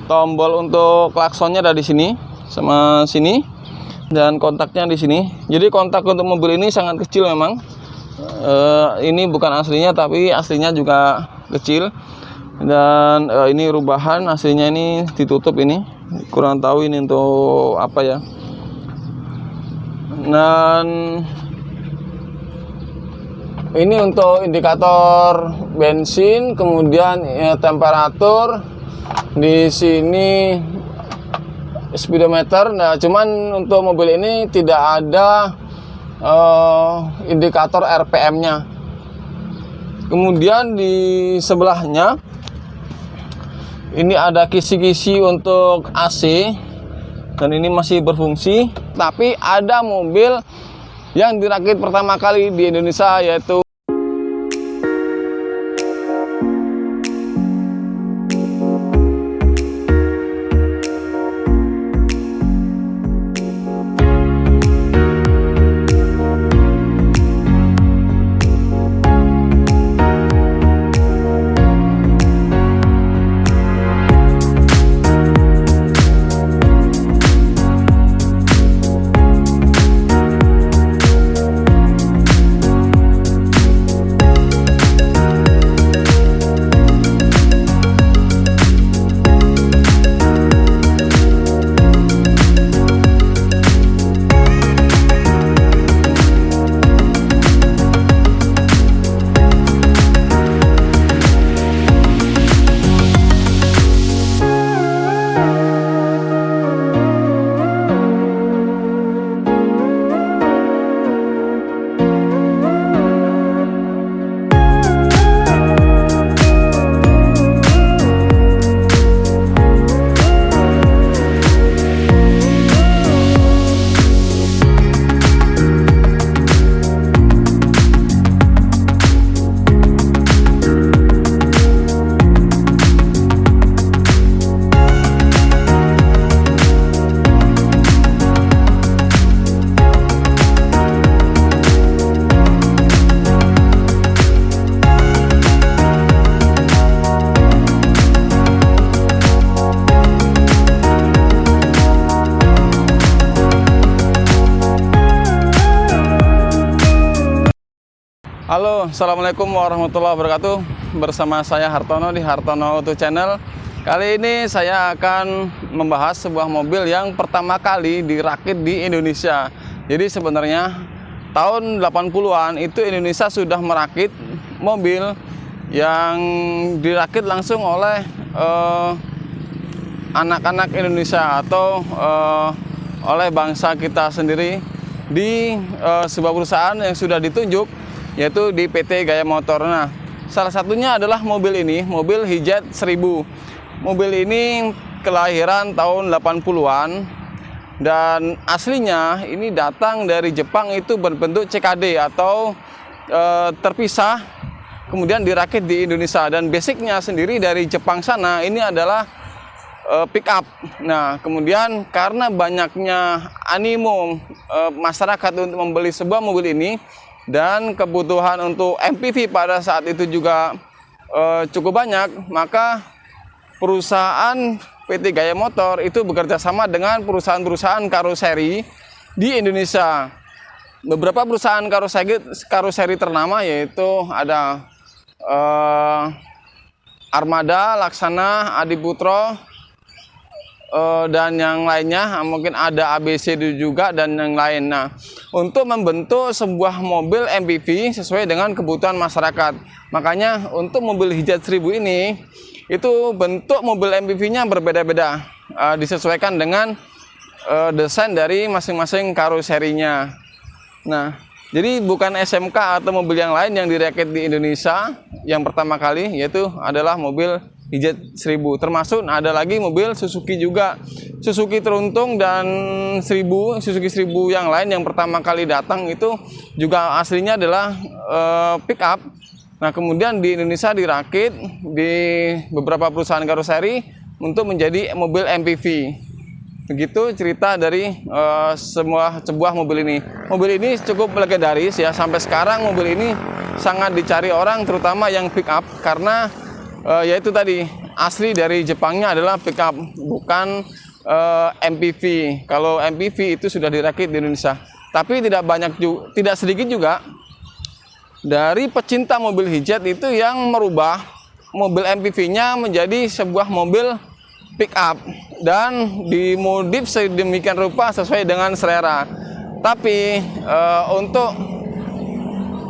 Tombol untuk klaksonnya ada di sini sama sini, dan kontaknya di sini. Jadi kontak untuk mobil ini sangat kecil memang. Ini bukan aslinya, tapi aslinya juga kecil. Dan ini rubahan, aslinya ini ditutup ini. Kurang tahu ini untuk apa ya. Dan ini untuk indikator bensin, kemudian temperatur. Di sini speedometer. Nah, cuman untuk mobil ini tidak ada indikator RPM-nya. Kemudian di sebelahnya ini ada kisi-kisi untuk AC, dan ini masih berfungsi. Tapi ada mobil yang dirakit pertama kali di Indonesia, yaitu Halo, assalamualaikum warahmatullahi wabarakatuh. Bersama saya Hartono di Hartono Auto Channel. Kali ini saya akan membahas sebuah mobil yang pertama kali dirakit di Indonesia. Jadi sebenarnya tahun 80-an itu Indonesia sudah merakit mobil yang dirakit langsung oleh anak-anak Indonesia atau oleh bangsa kita sendiri di sebuah perusahaan yang sudah ditunjuk, yaitu di PT Gaya Motor. Nah, salah satunya adalah mobil ini, mobil Hijet 1000. Mobil ini kelahiran tahun 80-an dan aslinya ini datang dari Jepang, itu berbentuk CKD atau terpisah, kemudian dirakit di Indonesia. Dan basicnya sendiri dari Jepang sana ini adalah pick up. Nah, kemudian karena banyaknya animo masyarakat untuk membeli sebuah mobil ini, dan kebutuhan untuk MPV pada saat itu juga cukup banyak, maka perusahaan PT Gaya Motor itu bekerja sama dengan perusahaan-perusahaan karoseri di Indonesia. Beberapa perusahaan karoseri ternama yaitu ada Armada, Laksana, Adiputro, dan yang lainnya, mungkin ada ABC juga dan yang lain. Nah, untuk membentuk sebuah mobil MPV sesuai dengan kebutuhan masyarakat, makanya untuk mobil Hijet 1000 ini itu bentuk mobil MPV-nya berbeda-beda, disesuaikan dengan desain dari masing-masing karoserinya. Nah, jadi bukan SMK atau mobil yang lain yang dirakit di Indonesia yang pertama kali, yaitu adalah mobil Hijet 1000. Termasuk ada lagi mobil Suzuki juga, Suzuki Teruntung dan Suzuki 1000 yang lain yang pertama kali datang itu juga aslinya adalah pick up. Nah, kemudian di Indonesia dirakit di beberapa perusahaan karoseri untuk menjadi mobil MPV. Begitu cerita dari sebuah mobil ini. Mobil ini cukup legendaris ya, sampai sekarang mobil ini sangat dicari orang, terutama yang pick up, karena yaitu tadi asli dari Jepangnya adalah pickup, bukan MPV. Kalau MPV itu sudah dirakit di Indonesia. Tapi tidak sedikit juga dari pecinta mobil hijat itu yang merubah mobil MPV-nya menjadi sebuah mobil pickup dan dimodif sedemikian rupa sesuai dengan selera. Tapi untuk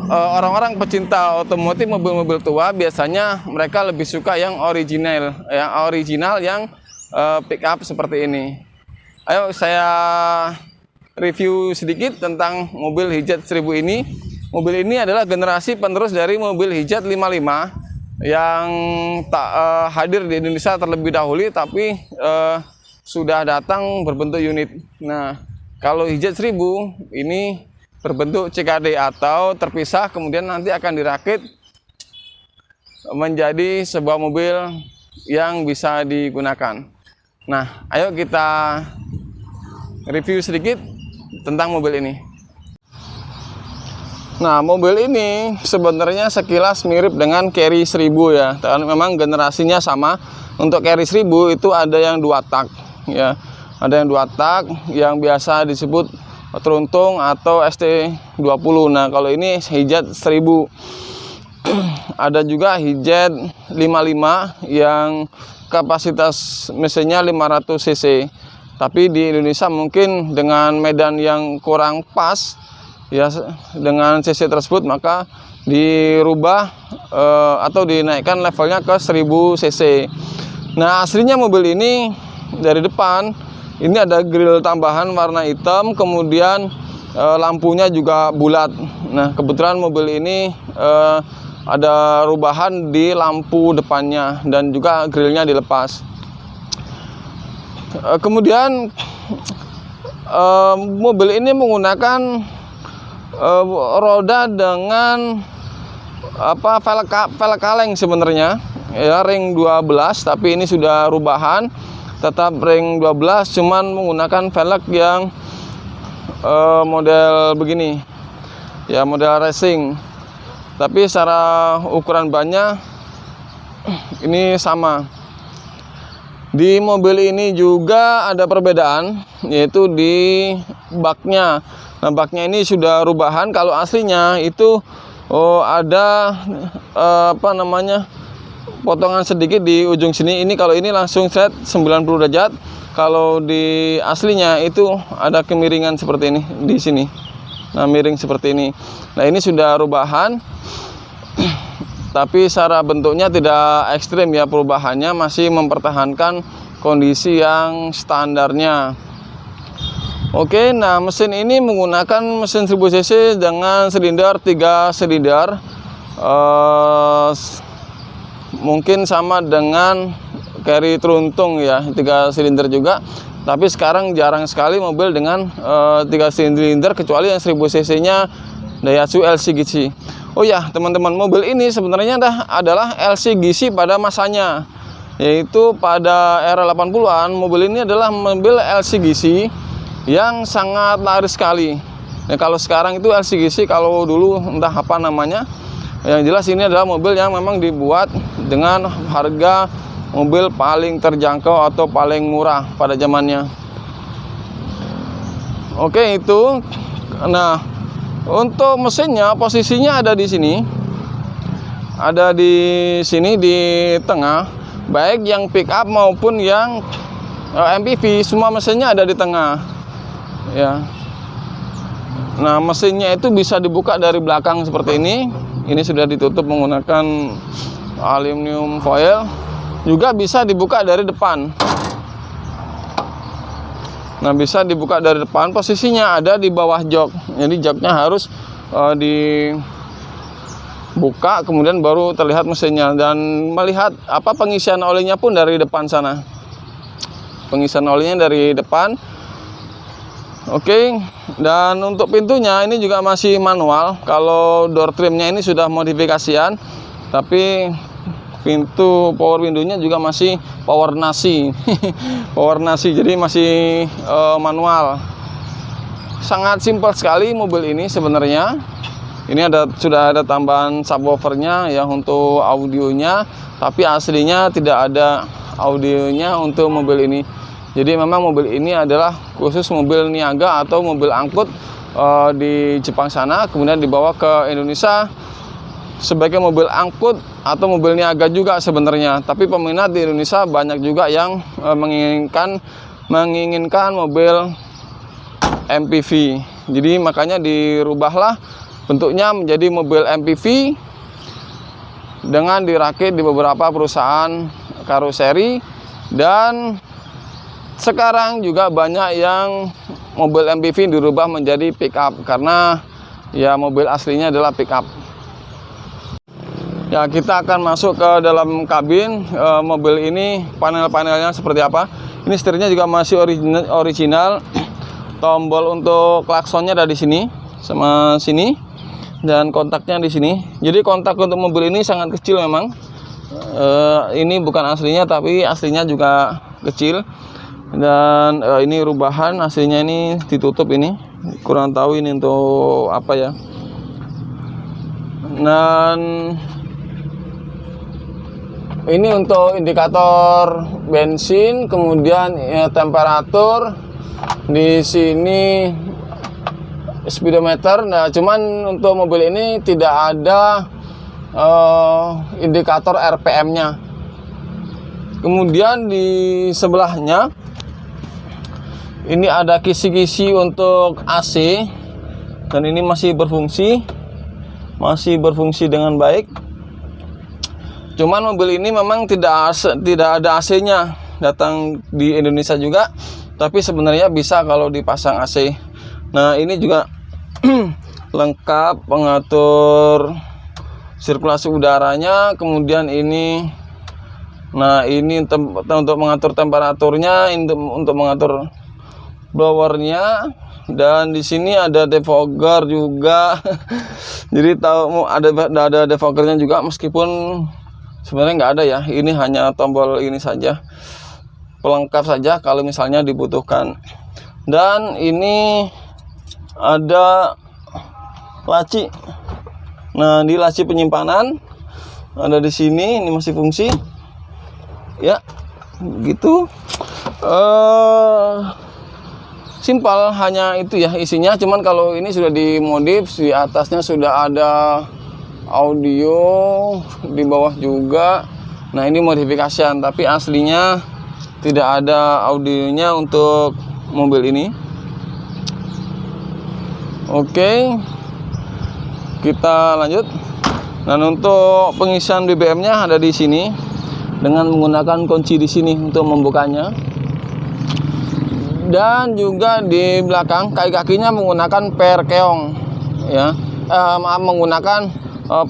orang-orang pecinta otomotif mobil-mobil tua, biasanya mereka lebih suka yang original yang pick up seperti ini. Ayo saya review sedikit tentang mobil hijat 1000 ini. Mobil ini adalah generasi penerus dari mobil hijat 55 yang hadir di Indonesia terlebih dahulu, tapi sudah datang berbentuk unit. Nah, kalau hijat 1000 ini berbentuk CKD atau terpisah, kemudian nanti akan dirakit menjadi sebuah mobil yang bisa digunakan. Nah, ayo kita review sedikit tentang mobil ini. Nah, mobil ini sebenarnya sekilas mirip dengan Carry 1000 ya. Memang generasinya sama. Untuk Carry 1000 itu ada yang 2 tak ya. Ada yang 2 tak yang biasa disebut Truntung atau ST20. Nah, kalau ini hijat 1000. Ada juga hijat 55 yang kapasitas mesinnya 500 cc. Tapi di Indonesia mungkin dengan medan yang kurang pas ya dengan cc tersebut, maka dirubah atau dinaikkan levelnya ke 1000 cc. Nah, aslinya mobil ini dari depan ini ada grill tambahan warna hitam, kemudian lampunya juga bulat. Nah, kebetulan mobil ini ada rubahan di lampu depannya dan juga grillnya dilepas. Kemudian mobil ini menggunakan roda dengan velg kaleng sebenarnya ya, ring 12, tapi ini sudah rubahan, tetap ring 12, cuman menggunakan velg yang model begini ya, model racing. Tapi secara ukuran bannya ini sama. Di mobil ini juga ada perbedaan, yaitu di baknya. Nah, baknya ini sudah rubahan. Kalau aslinya itu ada potongan sedikit di ujung sini. Ini kalau ini langsung set 90 derajat. Kalau di aslinya itu ada kemiringan seperti ini di sini. Nah, miring seperti ini. Nah, ini sudah rubahan. Tapi secara bentuknya tidak ekstrim ya, perubahannya masih mempertahankan kondisi yang standarnya. Oke, nah mesin ini menggunakan mesin 1000 cc dengan silinder 3 silinder. Mungkin sama dengan Carry Truntung ya, 3 silinder juga. Tapi sekarang jarang sekali mobil dengan 3 silinder, kecuali yang 1000 cc nya Daihatsu LCGC. Oh ya teman-teman, mobil ini sebenarnya adalah LCGC pada masanya, yaitu pada era 80-an. Mobil ini adalah mobil LCGC yang sangat laris sekali. Nah, kalau sekarang itu LCGC, kalau dulu entah apa namanya. Yang jelas ini adalah mobil yang memang dibuat dengan harga mobil paling terjangkau atau paling murah pada zamannya. Oke, itu. Nah, untuk mesinnya posisinya ada di sini. Ada di sini di tengah. Baik yang pick up maupun yang MPV, semua mesinnya ada di tengah. Ya. Nah, mesinnya itu bisa dibuka dari belakang seperti ini. Ini sudah ditutup menggunakan aluminium foil. Juga bisa dibuka dari depan. Nah, bisa dibuka dari depan, posisinya ada di bawah jok. Jadi joknya harus dibuka, kemudian baru terlihat mesinnya. Dan melihat pengisian olinya pun dari depan sana. Pengisian olinya dari depan. Oke, dan untuk pintunya ini juga masih manual. Kalau door trimnya ini sudah modifikasian, tapi pintu power window-nya juga masih power nasi. Power nasi, jadi masih manual. Sangat simpel sekali mobil ini sebenarnya. Ini sudah ada tambahan subwoofernya ya untuk audionya, tapi aslinya tidak ada audionya untuk mobil ini. Jadi memang mobil ini adalah khusus mobil niaga atau mobil angkut di Jepang sana, kemudian dibawa ke Indonesia sebagai mobil angkut atau mobil niaga juga sebenarnya. Tapi peminat di Indonesia banyak juga yang menginginkan mobil MPV. Jadi makanya dirubahlah bentuknya menjadi mobil MPV dengan dirakit di beberapa perusahaan karoseri, dan sekarang juga banyak yang mobil MPV dirubah menjadi pickup karena ya mobil aslinya adalah pickup. Ya, kita akan masuk ke dalam kabin mobil ini. Panel-panelnya seperti apa? Ini setirnya juga masih original. Tombol untuk klaksonnya ada di sini sama sini, dan kontaknya di sini. Jadi kontak untuk mobil ini sangat kecil memang. Ini bukan aslinya, tapi aslinya juga kecil. Dan ini rubahan, aslinya ini ditutup ini. Kurang tahu ini untuk apa ya. Dan ini untuk indikator bensin, kemudian temperatur. Di sini speedometer. Nah, cuman untuk mobil ini tidak ada indikator RPM-nya. Kemudian di sebelahnya ini ada kisi-kisi untuk AC, dan ini masih berfungsi dengan baik. Cuman mobil ini memang tidak ada AC-nya, datang di Indonesia juga, tapi sebenarnya bisa kalau dipasang AC. Nah, ini juga lengkap pengatur sirkulasi udaranya. Kemudian ini, nah ini untuk mengatur temperaturnya, untuk mengatur blowernya, dan di sini ada defogger juga. Jadi tahu ada defoggernya juga, meskipun sebenarnya nggak ada ya. Ini hanya tombol ini saja, pelengkap saja kalau misalnya dibutuhkan. Dan ini ada laci. Nah, di laci penyimpanan ada di sini. Ini masih fungsi. Ya, gitu. Simpel, hanya itu ya isinya. Cuman kalau ini sudah dimodif, di atasnya sudah ada audio, di bawah juga. Nah, ini modifikasian, tapi aslinya tidak ada audionya untuk mobil ini. Oke, kita lanjut. Dan untuk pengisian BBM-nya ada di sini dengan menggunakan kunci di sini untuk membukanya. Dan juga di belakang kaki-kakinya menggunakan per keong ya. Menggunakan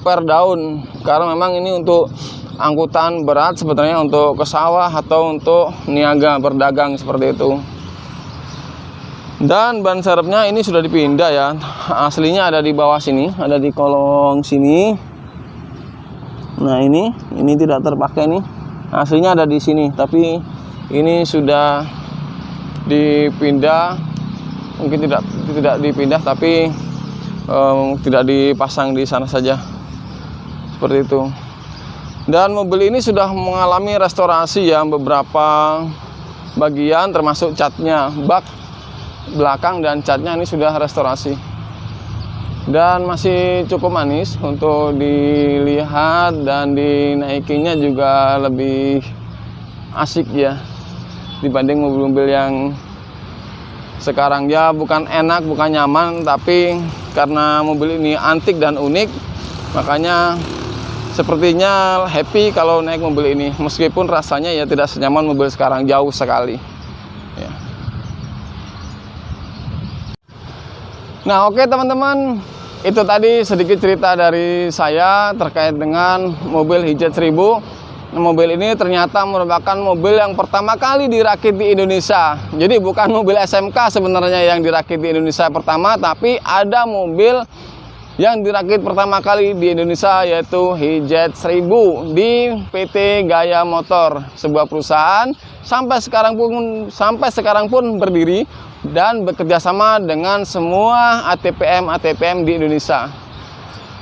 per daun, karena memang ini untuk angkutan berat sebenarnya, untuk ke sawah atau untuk niaga berdagang seperti itu. Dan ban serepnya ini sudah dipindah ya. Aslinya ada di bawah sini, ada di kolong sini. Nah, ini tidak terpakai nih. Aslinya ada di sini, tapi ini sudah dipindah. Mungkin tidak dipindah, tapi tidak dipasang di sana saja. Seperti itu. Dan mobil ini sudah mengalami restorasi ya, beberapa bagian termasuk catnya, bak belakang dan catnya ini sudah restorasi. Dan masih cukup manis untuk dilihat, dan dinaikinya juga lebih asik ya dibanding mobil-mobil yang sekarang. Ya, bukan enak, bukan nyaman, tapi karena mobil ini antik dan unik, makanya sepertinya happy kalau naik mobil ini, meskipun rasanya ya tidak senyaman mobil sekarang, jauh sekali ya. Nah, oke teman-teman, itu tadi sedikit cerita dari saya terkait dengan mobil Hijet 1000. Mobil ini ternyata merupakan mobil yang pertama kali dirakit di Indonesia. Jadi bukan mobil SMK sebenarnya yang dirakit di Indonesia pertama, tapi ada mobil yang dirakit pertama kali di Indonesia, yaitu Hijet 1000 di PT Gaya Motor, sebuah perusahaan sampai sekarang pun berdiri dan bekerja sama dengan semua ATPM di Indonesia.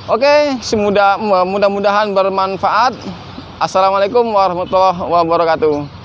Oke, mudah-mudahan bermanfaat. Assalamualaikum warahmatullahi wabarakatuh.